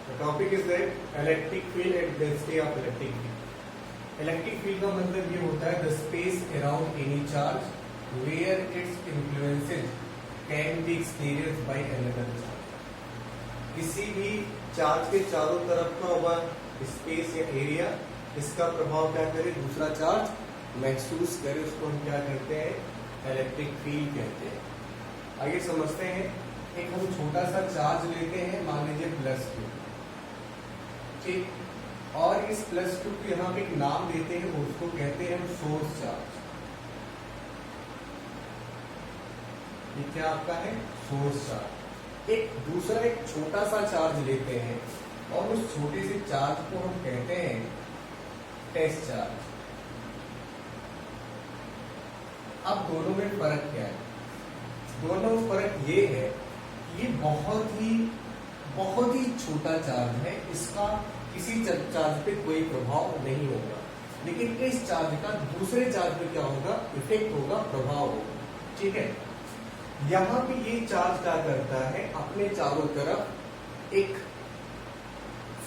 The topic is that electric field and density of electric field. Electric field का मतलब ये होता है the space around any charge where its influences can be experience by another charge. किसी भी charge के चारों तरफ का हुआ स्पेस या एरिया, इसका प्रभाव क्या करे, दूसरा चार्ज महसूस करे, उसको हम क्या कहते हैं, इलेक्ट्रिक फील्ड कहते हैं। आइए समझते हैं। एक हम छोटा सा चार्ज लेते हैं, मान लीजिए +2, ठीक, और इस +2 को यहाँ पे एक नाम देते हैं, उसको कहते हैं हम सोर्स चार्ज। ये क्या आपका है, सोर्स चार्ज। एक दूसरा एक छोटा सा चार्ज लेते हैं और उस छोटे से चार्ज को हम कहते हैं टेस्ट चार्ज। अब दोनों में फर्क क्या है? दोनों में फर्क ये है कि ये बहुत ही छोटा चार्ज है, इसका किसी चार्ज पे कोई प्रभाव नहीं होगा, लेकिन इस चार्ज का दूसरे चार्ज पे क्या होगा, इफेक्ट होगा, प्रभाव होगा, ठीक है। यहां पे ये चार्ज क्या करता है, अपने चारों तरफ एक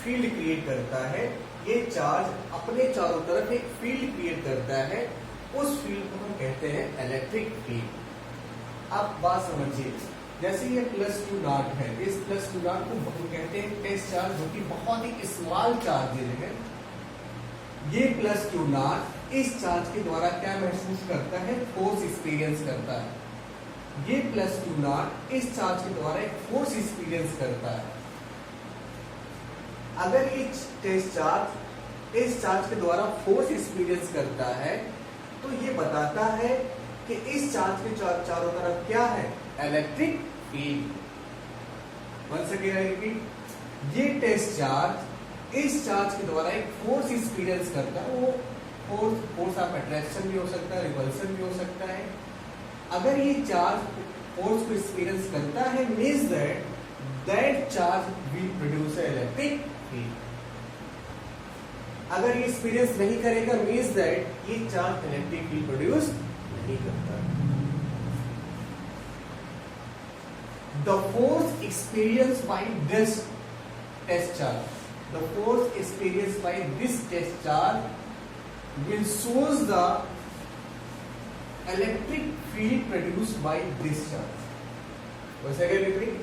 फील्ड क्रिएट करता है। ये चार्ज अपने चारों तरफ एक फील्ड क्रिएट करता है, उस फील्ड को हम कहते हैं इलेक्ट्रिक फील्ड। अब बात समझिए, जैसे ये +2 नॉट है, इस +2 नॉट को हम कहते हैं टेस्ट चार्ज, जो कि बहुत ही स्मॉल चार्ज है। ये +2 नॉट इस चार्ज के द्वारा क्या महसूस करता है, फोर्स एक्सपीरियंस करता है। ये +2 नॉट इस चार्ज के द्वारा एक फोर्स एक्सपीरियंस करता है। अगर ये टेस्ट चार्ज इस चार्ज के द्वारा फोर्स एक्सपीरियंस करता है, तो ये बताता है कि इस चार्ज के चारों तरफ क्या है, electric field. Once again I repeat, ये टेस्ट चार्ज इस चार्ज के द्वारा एक फोर्स एक्सपीरियंस करता है। वो फोर्स ऑफ अट्रैक्शन भी हो सकता है, रिपल्सन भी हो सकता है। अगर ये चार्ज फोर्स को एक्सपीरियंस करता है, means that charge will produce electric field. अगर ये एक्सपीरियंस नहीं करेगा, मींस दैट ये चार्ज इलेक्ट्रिक फील्ड प्रोड्यूस नहीं करता। The force experienced by this test charge, the force experienced by this test charge will shows the electric field produced by this charge. Once again repeat.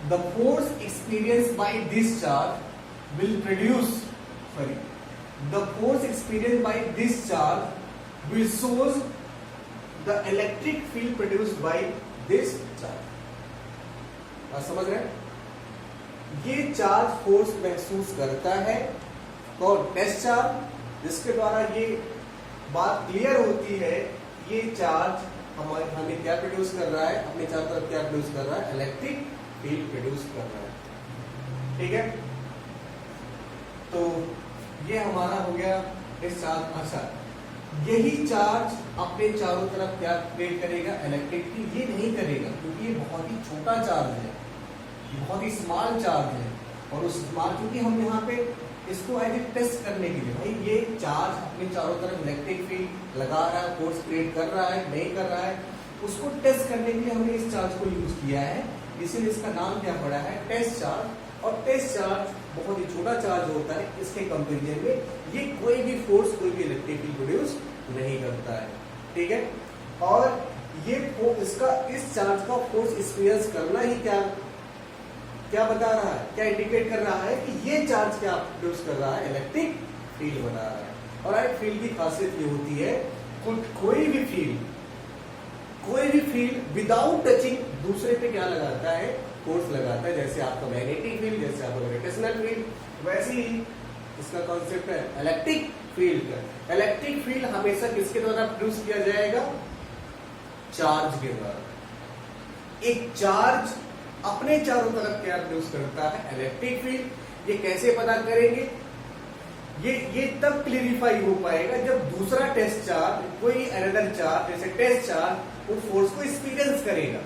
The force experienced by this charge will produce, the force experienced by this charge will shows the electric field produced by this charge. आप समझ रहे हैं? ये charge force महसूस करता है, कौन, test charge, जिसके द्वारा ये बात क्लियर होती है, ये चार्ज हमें क्या प्रोड्यूस कर रहा है, अपने चारों तरफ क्या प्रोड्यूस कर रहा है, इलेक्ट्रिक फील्ड प्रोड्यूस कर रहा है, ठीक है। तो ये हमारा हो गया इस चार्ज। अच्छा, यही चार्ज अपने चारों तरफ क्या क्रिएट करेगा, इलेक्ट्रिक फील्ड। ये नहीं करेगा क्योंकि ये बहुत ही छोटा चार्ज है, बहुत ही स्मॉल चार्ज है, और उस स्मॉल, क्योंकि हम यहाँ पे इसको एज ए टेस्ट करने के लिए, भाई ये चार्ज अपने चारों तरफ इलेक्ट्रिक फील्ड लगा रहा है, फोर्स क्रिएट कर रहा है, नहीं कर रहा है, उसको टेस्ट करने के लिए हमने इस चार्ज को यूज किया है, इसीलिए इसका नाम क्या पड़ा है, टेस्ट चार्ज। और टेस्ट चार्ज बहुत ही छोटा चार्ज होता है, इसके कंपेरिजन में ये कोई भी फोर्स, कोई भी इलेक्ट्रिक फील्ड प्रोड्यूस नहीं करता है, ठीक है। और ये इसका इस चार्ज का फोर्स एक्सपीरियंस करना ही क्या बता रहा है, क्या इंडिकेट कर रहा है कि ये चार्ज क्या प्रोड्यूस कर रहा है, इलेक्ट्रिक फील्ड बना रहा है। और एक फील्ड की खासियत ये होती है, कोई भी फील्ड विदाउट टचिंग दूसरे पे क्या लगाता है, फोर्स लगाता है। जैसे आपका मैग्नेटिक फील्ड, जैसे आपका ग्रेविटेशनल फील्ड, वैसे ही इसका कॉन्सेप्ट है इलेक्ट्रिक फील्ड का। इलेक्ट्रिक फील्ड हमेशा किसके द्वारा प्रोड्यूस किया जाएगा, चार्ज के द्वारा। एक चार्ज अपने चारों तरफ क्या प्रोड्यूस करता है, इलेक्ट्रिक फील्ड। ये कैसे पता करेंगे, ये तब क्लियरिफाई हो पाएगा जब दूसरा टेस्ट चार्ज, कोई अनदर चार्ज जैसे टेस्ट चार्ज, वो फोर्स को एक्सपीरियंस करेगा।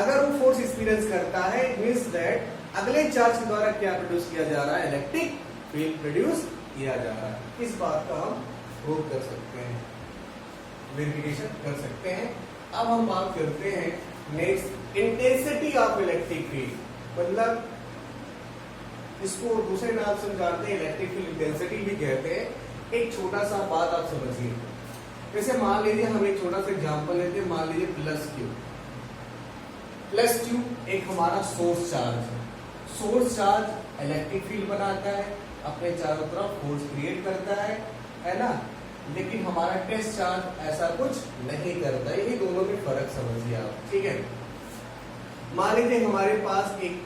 अगर वो फोर्स एक्सपीरियंस करता है, मींस दैट अगले चार्ज के द्वारा क्या प्रोड्यूस किया जा रहा है, इलेक्ट्रिक फील्ड प्रोड्यूस किया जा रहा है। इस बात का हम प्रूव कर सकते हैं, वेरिफिकेशन कर सकते हैं। अब हम बात करते हैं next intensity of electric field, मतलब इसको दूसरे नाम से जानते हैं इलेक्ट्रिक फील्ड इंटेंसिटी भी कहते हैं। एक छोटा सा बात आप समझिए, जैसे मान लीजिए हम एक छोटा सा एग्जांपल लेते हैं, मान लीजिए प्लस क्यू एक हमारा सोर्स चार्ज है। सोर्स चार्ज इलेक्ट्रिक फील्ड बनाता है, अपने चारों तरफ फोर्स क्रिएट करता है ना, लेकिन हमारा टेस्ट चार्ज ऐसा कुछ नहीं करता। ये दोनों में फर्क समझिए आप, ठीक है। मान लीजिए हमारे पास एक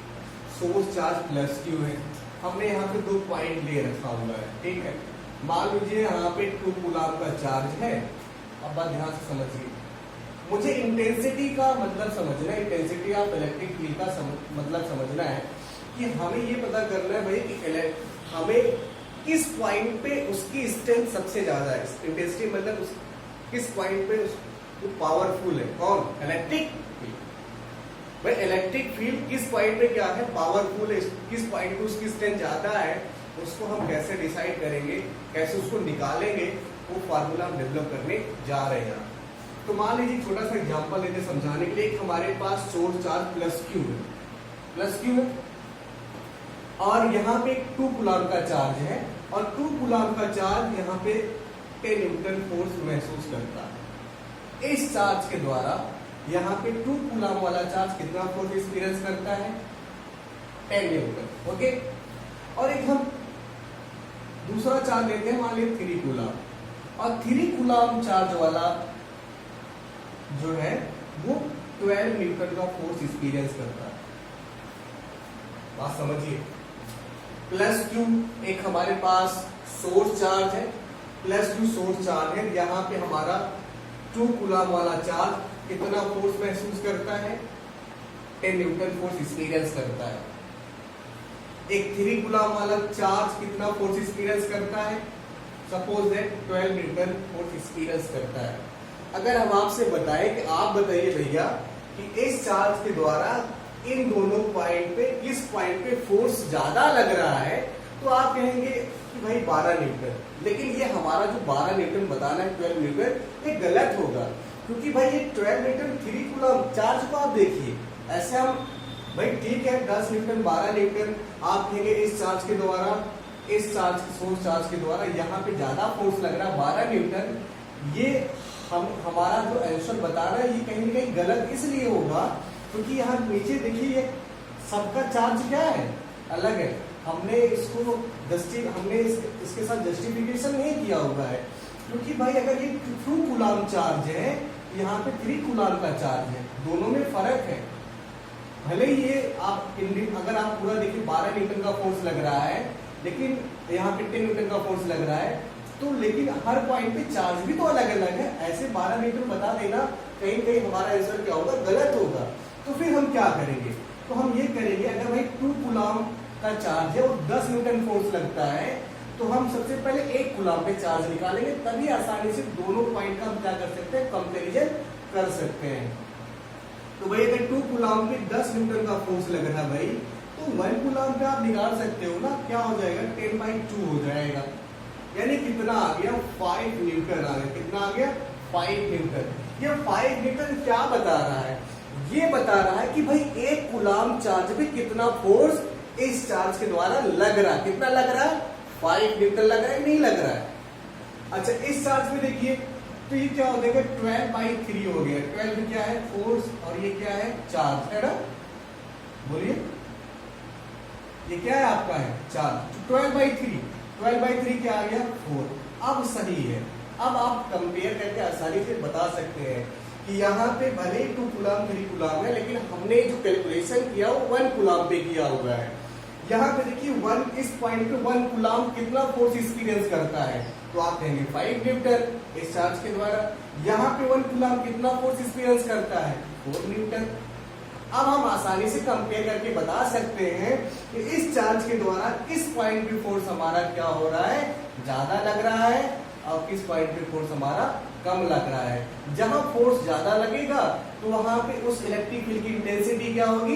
सोर्स चार्ज प्लस क्यू है, हमने यहाँ पे 2 पॉइंट ले रखा हुआ है, ठीक है। मान लीजिए यहाँ पे 2 कूलम का चार्ज है। अब बात ध्यान से समझिए, मुझे इंटेंसिटी का मतलब समझना है, इंटेंसिटी ऑफ इलेक्ट्रिक फील्ड का मतलब समझना है कि हमें ये पता करना है भाई कि हमें किस पॉइंट पे उसकी स्ट्रेंथ सबसे ज्यादा है। इंटेंसिटी मतलब किस पॉइंट पे वो पावरफुल है, कौन? Electric field. भाई इलेक्ट्रिक फील्ड किस पॉइंट पे क्या है, पावरफुल है, किस पॉइंट पे उसकी स्ट्रेंथ ज्यादा है, उसको हम कैसे डिसाइड करेंगे, कैसे उसको निकालेंगे, वो फार्मूला हम डेवलप करने जा रहे हैं। तो मान लीजिए छोटा सा एग्जांपल लेते समझाने के लिए, एक हमारे पास सोर्स चार्ज प्लस क्यू है और यहाँ पे 2 कूलम का चार्ज है और 2 कूलम का चार्ज यहाँ पे 10 न्यूटन फोर्स महसूस करता है। इस चार्ज के द्वारा यहाँ पे 2 कूलम वाला चार्ज कितना फोर्स एक्सपीरियंस करता है? 10 न्यूटन। ओके, और एक हम दूसरा चार्ज लेते हैं, मान लीजिए 3 कूलम, और 3 कूलम चार्ज वाला जो है वो 12 न्यूटन का फोर्स एक्सपीरियंस करता है। बात समझिए, प्लस क्यू एक हमारे पास सोर्स चार्ज है, प्लस क्यू सोर्स चार्ज है, यहाँ पे हमारा 2 कूलम वाला चार्ज कितना फोर्स महसूस करता है? 10 न्यूटन फोर्स एक्सपीरियंस करता है। एक 3 कूलम वाला चार्ज कितना फोर्स एक्सपीरियंस करता है? Suppose that 12 Newton force experience करता है। अगर हम आपसे बताएं कि आप बताइए भैया कि इस चार्ज के द्वारा इन दोनों पॉइंट पे किस पॉइंट पे फोर्स ज्यादा लग रहा है, तो आप कहेंगे कि भाई 12 न्यूटन। लेकिन ये हमारा जो 12 न्यूटन बताना है 12 न्यूटन, ये गलत होगा, क्योंकि भाई ये 12 न्यूटन 3 कूलम चार्ज को आप देखिए, ऐसे हम भाई ठीक है 10 न्यूटन 12 न्यूटन आप कहेंगे इस चार्ज के द्वारा, इस चार्ज सोर्स चार्ज के द्वारा यहाँ पे ज्यादा फोर्स लग रहा है 12 न्यूटन। ये हमारा जो आंसर बता रहा है ये कहीं ना कहीं गलत इसलिए होगा क्योंकि यहाँ नीचे देखिए सबका चार्ज क्या है, अलग है। हमने इसको इसके साथ जस्टिफिकेशन नहीं किया हुआ है, क्योंकि भाई अगर ये 2 कूलम चार्ज है, यहाँ पे 3 कूलम का चार्ज है, दोनों में फर्क है। भले ही ये अगर आप पूरा देखिए 12 न्यूटन का फोर्स लग रहा है, लेकिन यहाँ पे 10 न्यूटन का फोर्स लग रहा है, तो लेकिन हर पॉइंट पे चार्ज भी तो अलग अलग है। ऐसे 12 न्यूटन बता देना कहीं कहीं हमारा आंसर क्या होगा, गलत होगा। तो फिर हम क्या करेंगे, तो हम ये करेंगे, अगर भाई 2 कूलम का चार्ज है और 10 न्यूटन फोर्स लगता है, तो हम सबसे पहले 1 कूलम पे चार्ज निकालेंगे, तभी आसानी से दोनों पॉइंट का हम क्या कर सकते हैं, कंपेरिजन कर सकते हैं। तो भाई अगर 2 कूलम पे 10 न्यूटन का फोर्स लग रहा है भाई, तो 1 कूलम पे आप निकाल सकते हो ना, क्या हो जाएगा 10/2 हो जाएगा, यानी कितना आ गया 5 न्यूटन आ गया। कितना आ गया 5 न्यूटन। ये 5 न्यूटन क्या बता रहा है, ये बता रहा है कि भाई 1 कूलम चार्ज पे कितना फोर्स इस चार्ज के द्वारा लग रहा है। कितना लग रहा है, 5 न्यूटन लग रहा है, नहीं लग रहा है। अच्छा इस चार्ज में देखिए, तो ये क्या हो जाएगा 12/3 हो गया। 12 क्या है, फोर्स, और ये क्या है, चार्ज है ना, बोलिए ये क्या है आपका, है चार्ज। 12/3 क्या आ गया 4। अब सही है, अब आप कंपेयर करके आसानी से बता सकते हैं कि यहाँ पे भले 2 कूलम 3 कूलम है, लेकिन हमने जो कैलकुलेशन किया वो 1 कूलम पे किया हुआ है। यहाँ पे देखिए 1 इस पॉइंट पे 1 कूलम कितना फोर्स एक्सपीरियंस करता है, तो आप कहेंगे 5 न्यूटन इस चार्ज के द्वारा। यहाँ पे 1 कूलम कितना फोर्स एक्सपीरियंस करता है, 4 न्यूटन। अब हम आसानी से कंपेयर करके बता सकते हैं कि इस चार्ज के द्वारा किस पॉइंट पे फोर्स हमारा क्या हो रहा है, ज्यादा लग रहा है, और किस पॉइंट पे फोर्स हमारा कम लग रहा है। जहां फोर्स ज्यादा लगेगा तो वहां पे उस इलेक्ट्रिक फील्ड की इंटेंसिटी क्या होगी,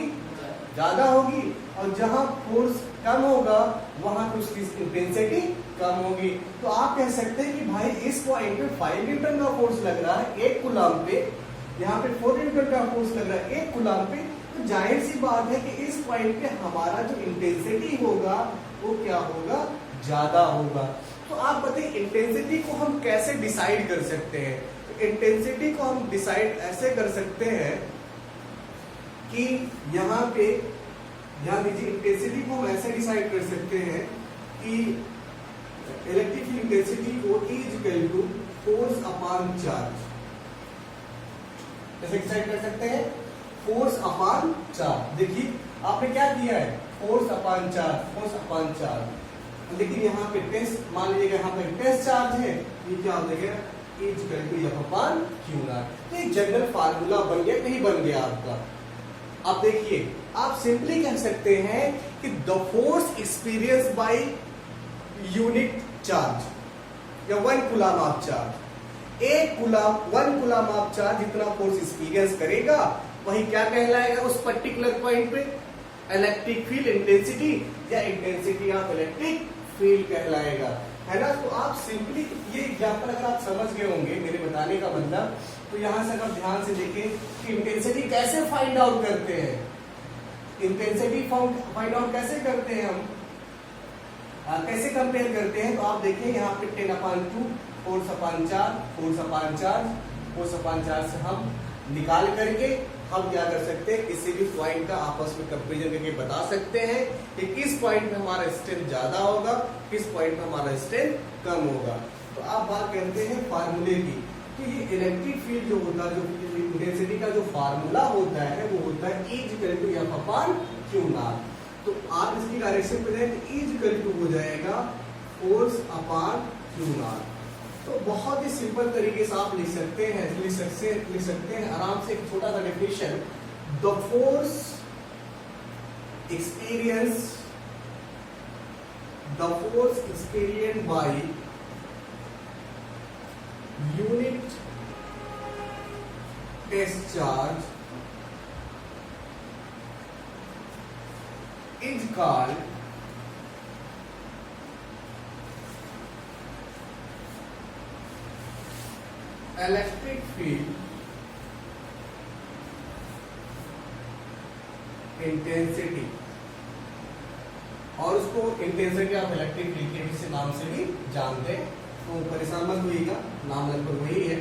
ज्यादा होगी, और जहां फोर्स कम होगा वहां पे उसकी इंटेंसिटी कम होगी। तो आप कह सकते हैं कि भाई इस पॉइंट पे 5 न्यूटन का फोर्स लग रहा है 1 कूलम पे, यहाँ पे 4 न्यूटन का फोर्स लग रहा है 1 कूलम पे, तो जाहिर सी बात है कि इस पॉइंट पे हमारा जो इंटेंसिटी होगा वो क्या होगा, ज्यादा होगा। तो आप बताइए इंटेंसिटी को हम कैसे डिसाइड कर सकते हैं? तो इंटेंसिटी को हम डिसाइड ऐसे कर सकते हैं कि यहाँ पे ध्यान दीजिए, इंटेंसिटी को हम ऐसे डिसाइड कर सकते हैं कि इलेक्ट्रिक फील्ड इंटेंसिटी को E is equal to force upon charge. कैसे डिसाइड कर सकते हैं? Force upon charge. देखिए आपने क्या किया है, force upon charge, force upon charge. लेकिन यहाँ पे टेस्ट, मान लीजिएगा यहाँ पे टेस्ट चार्ज है, ये क्या हो जाएगा, E is equal to F upon Q nought. तो एक जनरल फार्मूला बन गया, नहीं बन गया आपका। अब देखिए आप सिंपली कह सकते हैं कि the force experience by unit charge या 1 coulomb of charge, 1 coulomb of charge जितना फोर्स एक्सपीरियंस करेगा वही क्या कहलाएगा उस पर्टिकुलर पॉइंट पे, इलेक्ट्रिक फील्ड इंटेंसिटी या इंटेंसिटी ऑफ इलेक्ट्रिक फील्ड कहलाएगा, है ना। तो आप सिंपली ये एग्जांपल अगर आप समझ गए होंगे मेरे बताने का मतलब, तो यहां से अगर ध्यान से देखें कि इंटेंसिटी कैसे फाइंड आउट करते हैं, इंटेंसिटी फाइंड आउट कैसे करते हैं हम, कैसे कंपेयर करते हैं, तो आप देखिए यहाँ पे 10/2 force upon charge, force upon charge, force upon charge से हम निकाल करके हम क्या कर सकते हैं, किसी भी पॉइंट का आपस में कंपेरिजन करके बता सकते हैं कि किस पॉइंट में हमारा स्ट्रेंथ ज्यादा होगा, किस पॉइंट में हमारा स्ट्रेंथ कम होगा। तो आप बात करते हैं फार्मूले की, तो ये इलेक्ट्रिक फील्ड जो होता है, जो इंटेंसिटी का जो फार्मूला होता है वो होता है E is equal to F upon Q nought. तो आप इसकी डायरेक्शन पे जाए तो E इज इक्वल टू हो जाएगा फोर्स अपॉन Q नॉट। तो बहुत ही सिंपल तरीके से आप लिख सकते हैं आराम से। एक छोटा सा definition, the force experience by unit test charge is called electric field intensity, और उसको इंटेंसिटी ऑफ इलेक्ट्रिक फील्ड के किसी नाम से भी जानते हैं, तो परेशान मत होइएगा, नाम लगभग वही है।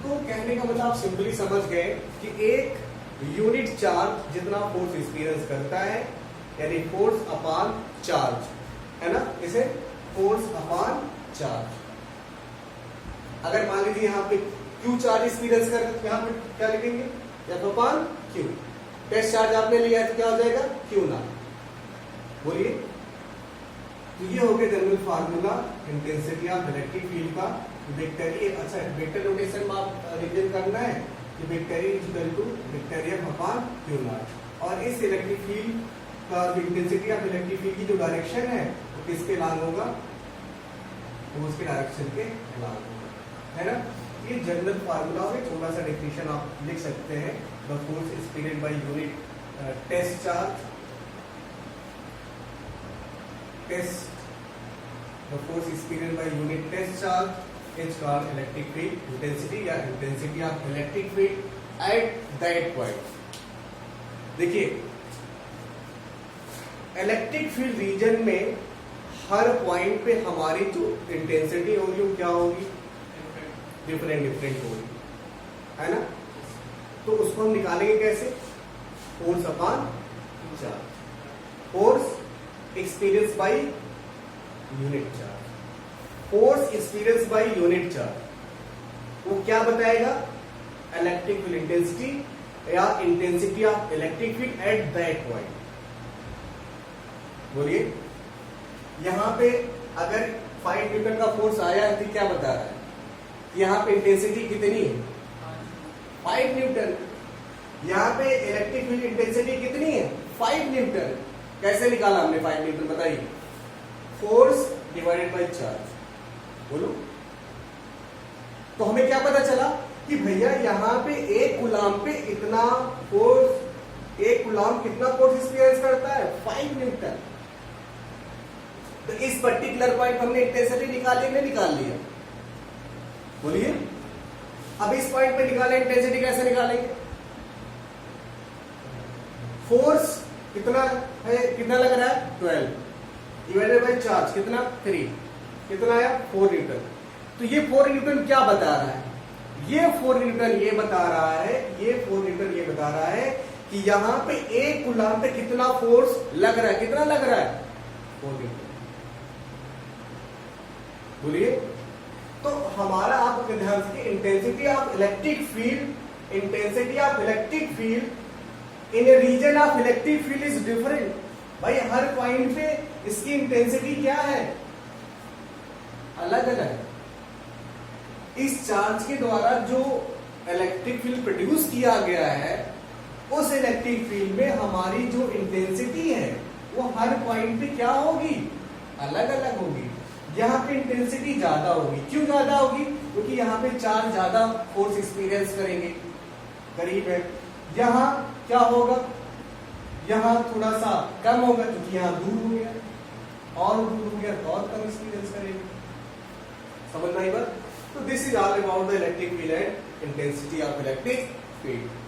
तो कहने का मतलब आप सिंपली समझ गए कि एक यूनिट चार्ज जितना फोर्स एक्सपीरियंस करता है, यानी फोर्स अपॉन चार्ज, है ना, इसे फोर्स अपॉन चार्ज। अगर मान लीजिए यहाँ पे Q चार्ज एक्सपीरियंस कर, यहाँ पे क्या लिखेंगे, F upon Q। Test charge आपने लिया है तो क्या हो जाएगा, Q नॉट। बोलिए, तो ये हो गया general formula intensity of electric field का। वेक्टर E, अच्छा वेक्टर नोटेशन में आप रिवीजन करना है कि vector E is equal to vector F upon Q nought. और इस इलेक्ट्रिक फील्ड का इंटेंसिटी ऑफ इलेक्ट्रिक फील्ड की जो डायरेक्शन है वो किसके लॉन्ग होगा, वो उसके डायरेक्शन के लॉन्ग होगा, है ना। ये जनरल फार्मूला है, छोटा सा डेफिनेशन आप लिख सकते हैं। The force experienced by unit test charge, the force experienced by unit test charge is called electric field intensity या intensity of electric field at that point। देखिए इलेक्ट्रिक फील्ड रीजन में हर पॉइंट पे हमारी जो इंटेंसिटी होगी वो क्या होगी, डिफरेंट होगी, है ना। तो उसको हम निकालेंगे कैसे, force upon charge, force experience by unit charge, force experience by unit charge वो क्या बताएगा, इलेक्ट्रिक फील्ड इंटेंसिटी या intensity of electric field at that point. बोलिए, यहां पे अगर 5 न्यूटन का फोर्स आया है तो क्या बता रहा है, यहां पे इंटेंसिटी कितनी है, 5 न्यूटन। यहां पे इलेक्ट्रिक फील्ड इंटेंसिटी कितनी है, 5 न्यूटन। कैसे निकाला हमने 5 न्यूटन, बताइए, फोर्स डिवाइडेड बाय चार्ज। बोलो, तो हमें क्या पता चला कि भैया यहां पे 1 कूलम पे इतना फोर्स, 1 कूलम कितना फोर्स एक्सपीरियंस करता है, 5 न्यूटन। तो इस पर्टिकुलर पॉइंट हमने इंटेंसिटी निकाल ली, निकाल लिया। बोलिए, अब इस पॉइंट पे निकालें इंटेंसिटी, कैसे निकालेंगे? फोर्स कितना है, कितना लग रहा है 12 डिवाइडेड बाय चार्ज कितना 3, कितना आया 4 न्यूटन। तो ये 4 न्यूटन क्या बता रहा है? ये 4 न्यूटन ये बता रहा है, ये 4 न्यूटन ये बता रहा है कि यहां पे एक कूलाम पे कितना फोर्स लग रहा है, कितना लग रहा है 4 न्यूटन। बोलिए। तो हमारा आप ध्यान से intensity of electric field, intensity of electric field in a region of electric field is different. भाई हर पॉइंट पे इसकी इंटेंसिटी क्या है, अलग अलग। इस चार्ज के द्वारा जो इलेक्ट्रिक फील्ड प्रोड्यूस किया गया है, उस इलेक्ट्रिक फील्ड में हमारी जो इंटेंसिटी है वो हर पॉइंट पे क्या होगी, अलग अलग होगी। यहाँ पे इंटेंसिटी ज्यादा होगी। क्यों ज्यादा होगी? क्योंकि यहाँ पे चार्ज ज्यादा फोर्स एक्सपीरियंस करेंगे, करीब है। यहाँ क्या होगा, यहाँ थोड़ा सा कम होगा क्योंकि यहाँ दूर हो गया, और दूर हो गया तो और कम एक्सपीरियंस करेंगे। समझ में आई बात? तो this is all about the electric field and intensity of electric field.